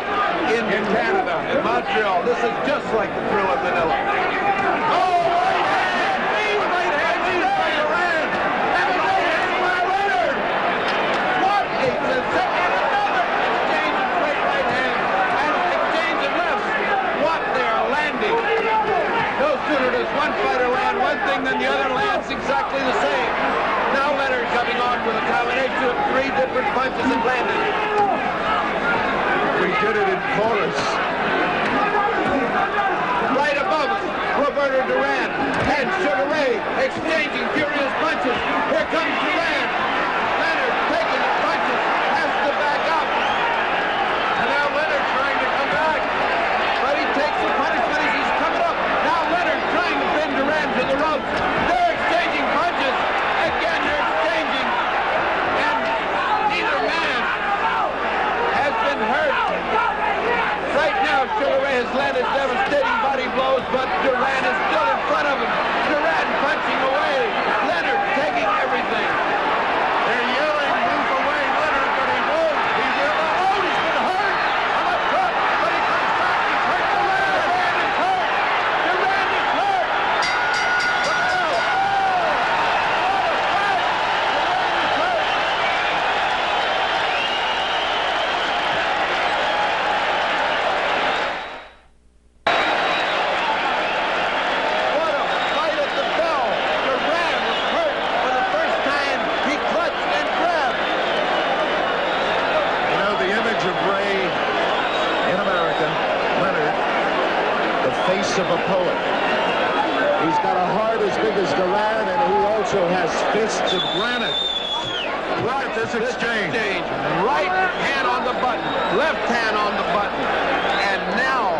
in Canada, in Montreal. This is just like the Thrilla in Manila. Oh, right hand! Right hand used by Duran! And right hand by Leonard! What a sensation! Another exchange of straight right hand and exchange of lefts. What they're landing. No sooner does one fighter land one 3 different punches and landed. We did it in chorus. Right above us, Roberto Duran and Sugar Ray exchanging furious punches. Here comes Duran. Leonard taking the punches, has to back up. And now Leonard trying to come back. But he takes the punishment as he's coming up. Now Leonard trying to pin Duran to the ropes. They're exchanging punches. Again, they're exchanging. And neither man has been hurt. Right now, Sugar Ray has landed devastating body blows, but Duran is still in front of him. Duran punching away. Leonard taking everything. They're yelling, move away, Leonard, but he won't. He will. Oh, he's been hurt. I'm up top, but he comes back. He's hurt the leg. Duran is hurt. Duran is hurt. Look out. What a fight at the bell. Duran was hurt for the first time. He clutched and grabbed. You know, the image of Ray in America, Leonard, the face of a poet. He's got a heart as big as Duran, and he also has fists of granite. Look at this exchange. Right hand on the button, left hand on the button, and now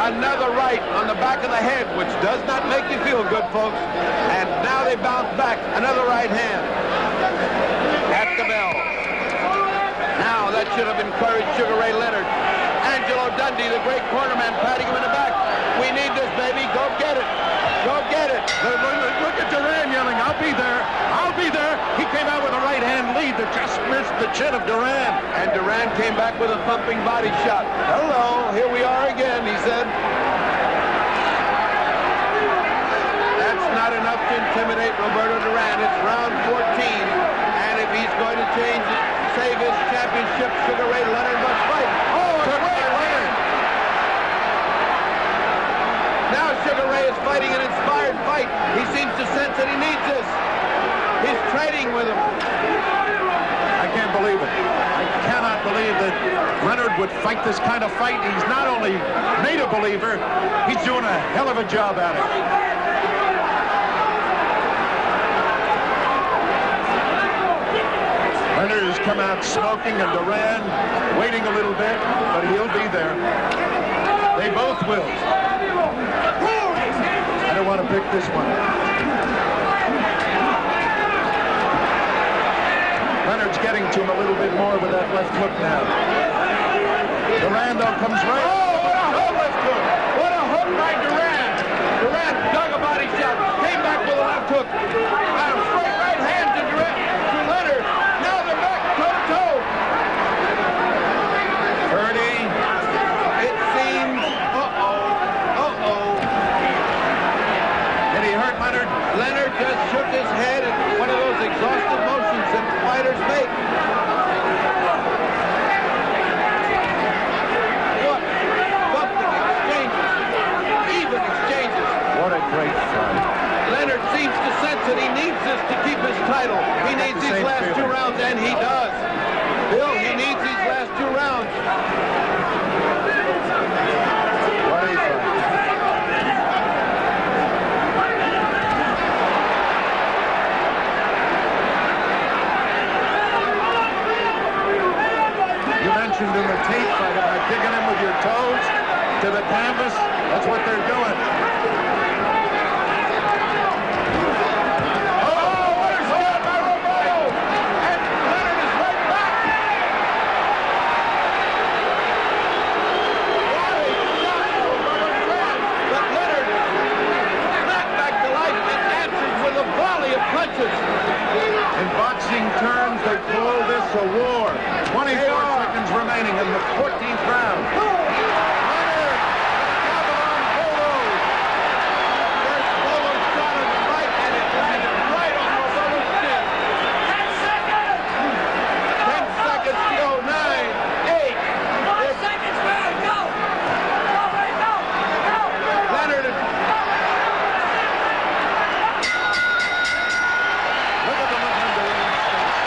another right on the back of the head, which does not make you feel good, folks. And now they bounce back, another right hand at the bell. Now that should have encouraged Sugar Ray Leonard. Angelo Dundee, the great cornerman, patting him in the back. We need this, baby. Go get it. Go get it. Look at Duran yelling, I'll be there. I'll be there. He came out with a right hand lead that just missed the chin of Duran. And Duran came back with a thumping body shot. Hello, here we are again, he said. That's not enough to intimidate Roberto Duran. It's round 14. And if he's going to save his championship, Sugar Ray Leonard must fight. Oh, a great Leonard. Now Sugar Ray is fighting an inspired fight. He seems to sense that he needs this. He's trading with him. I can't believe it. I cannot believe that Leonard would fight this kind of fight. He's not only made a believer, he's doing a hell of a job at it. Leonard has come out smoking, and Duran waiting a little bit, but he'll be there. They both will. I don't want to pick this one. Leonard's getting to him a little bit more with that left hook now. Duran, though, comes right. Oh, what a hook left hook. What a hook by Duran. Duran dug a body shot, came back with a left hook. And a straight right hand to Leonard. Now they're back toe-to-toe. 30. It seems, Did he hurt Leonard? Leonard just shook his head in one of those exhausted motions that fighters make. What bumping exchanges, even exchanges. What a great fight. Leonard seems to sense that he needs this to keep his title. He needs these last 2 rounds, and he does. Bill, he needs these last 2 rounds. What a fight. You mentioned in the tape fight about kicking him with your toes to the canvas. That's what they're doing. In boxing terms, they call this a war. 24 seconds remaining in the 14th round. Leonard, Avalon Polo. First polo shot of the fight, and it landed right on Roberto's chin. 10 seconds! 10 seconds to go. 9, 8. 4 seconds, man. Go! Leonard. Look at the look on Duran's face.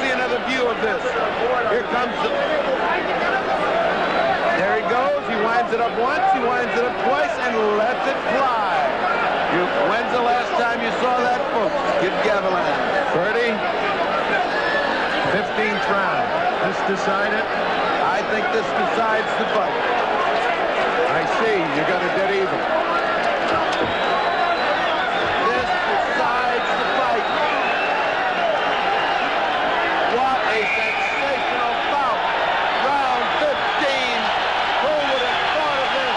see another view of this. Here comes the... There he goes. He winds it up once, he winds it up twice, and lets it fly. When's the last time you saw that, folks? Get Gavilan. 30. 15th round. This decided? I think this decides the fight. I see. You got a dead even. This decides the fight. What a sensational bout. Round 15. Who would have thought of this?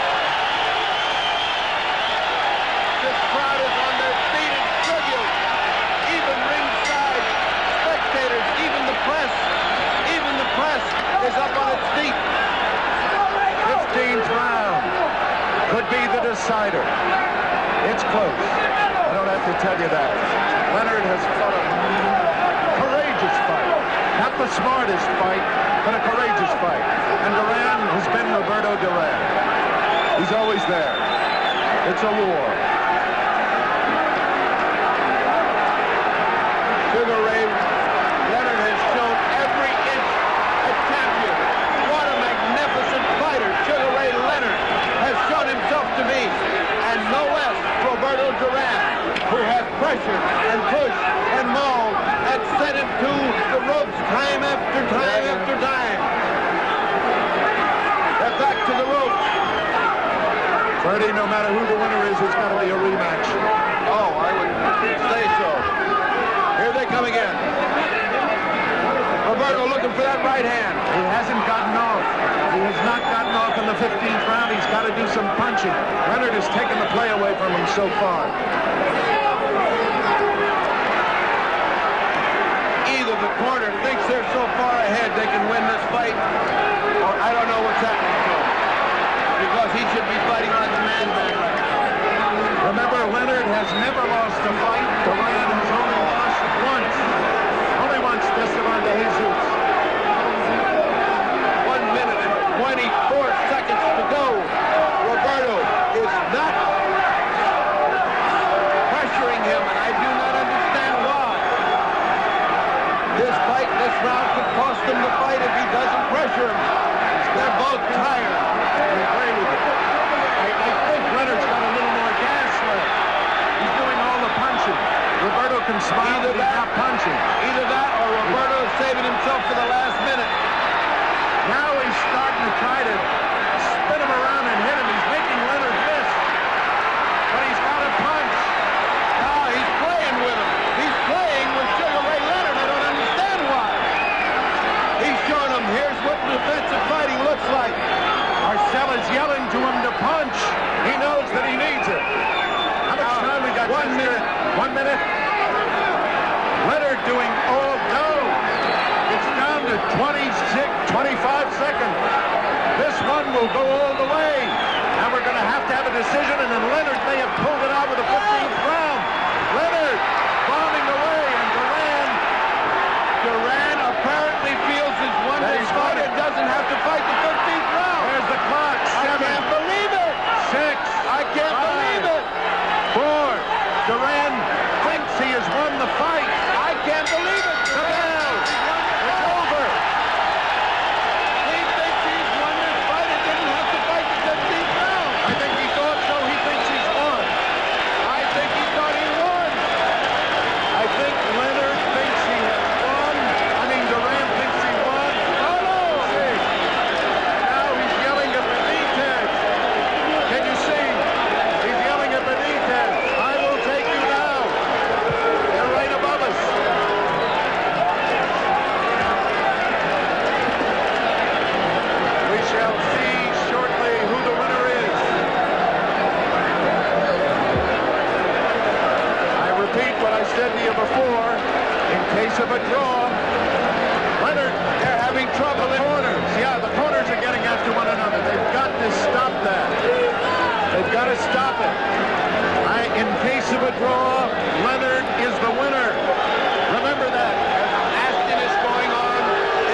This crowd is on their feet in tribute. Even ringside spectators, even the press is up on its feet. 15th round could be the decider. It's close. I don't have to tell you that. Leonard has fought a courageous fight. Not the smartest fight, but a courageous fight. And Duran has been Roberto Duran. He's always there. It's a war. Sugar Ray Leonard has shown every inch a champion. What a magnificent fighter Sugar Ray Leonard has shown himself to be. And no less Roberto Duran, who has pressured and pushed and mauled and sent him to the ropes time after time after time. They're back to the ropes. Freddie, no matter who the winner is, it's got to be a rematch. Oh, I would say so. Here they come again. Roberto looking for that right hand. He hasn't gotten off. He has not gotten off in the 15th round. He's got to do some punching. Leonard has taken the play away from him so far. Either the corner thinks they're so far ahead they can win this fight, or I don't know what's happening to him. Because he should be fighting like a man back right now. Remember, Leonard has never lost a fight. Duran has only lost once. Only once, Esteban de Jesus. 1 minute and 24 seconds to go. Roberto is not pressuring him, and I do not understand why. This fight, this round could cost him the fight if he doesn't pressure him. They're both tired. I think Leonard's got a little more gas left. He's doing all the punching. Roberto can smile that he's not punching. Either that or Roberto is saving himself for the last minute. Now he's starting to try to spin him around and hit him. He's making Leonard miss. But he's got to punch. Now he's playing with him. He's playing with Sugar Ray Leonard. I don't understand why. He's showing him here's what defensive fighting looks like. Marcella's yelling to him to punch. He knows that he needs it. How much time we got? 1 minute. 1 minute. Leonard doing all go. It's down to 25 seconds. This one will go all the way. And we're going to have a decision, and then Leonard may have pulled it out with the 15th round. Leonard bombing away, and Duran apparently feels his one fighter doesn't have to fight the 15th round. There's the clock. 7. I can't believe it. 6. I can't believe it. 4. Duran thinks he has won the fight. I can't believe it. The bell. It's over. He thinks he's won this fight and didn't have to fight the 15th round. I think he thought so. He thinks he's won. I think he thought he won. I think Leonard thinks he has won. I mean, Duran thinks he won. Oh, no. See. Now he's yelling at Benitez. Can you see? He's yelling at Benitez. I will take you now. They're right above us. We shall see shortly who the winner is. I repeat what I said to you before. In case of a draw, Leonard, they're having trouble in corners. Yeah, the corners are getting after one another. They've got to stop that. They've got to stop it. In case of a draw, Leonard is the winner. Remember that. Nastiness going on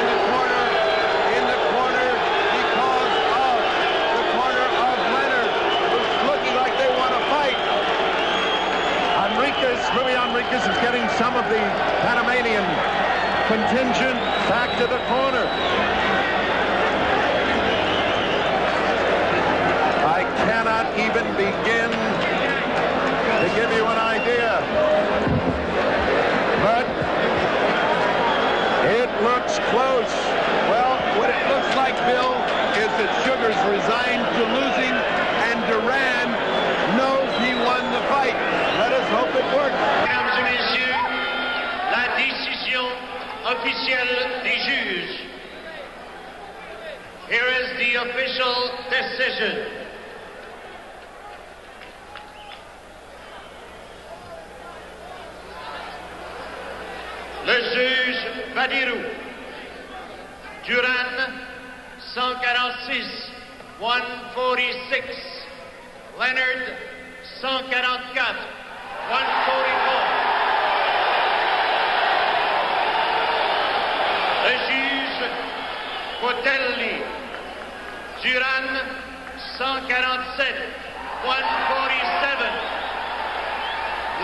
in the corner because of the corner of Leonard, who's looking like they want to fight. Luis Enriquez is getting some of the Panamanian contingent back to the corner. I cannot even begin to give you an idea. But it looks close. Well, what it looks like, Bill, is that Sugar's resigned to losing, and Duran knows he won the fight. Let us hope it works. Mesdames et messieurs, la décision officielle des juges. Here is the official decision. Le juge Badirou, Duran, 146, 146. Leonard, 144, 144. Le juge Cotelli, Duran, 147, 147.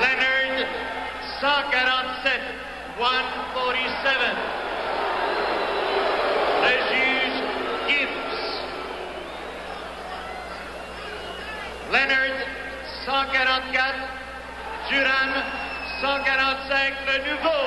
Leonard, 147, 147. Le juge Gibbs, Leonard, 144, Duran, 145, le nouveau.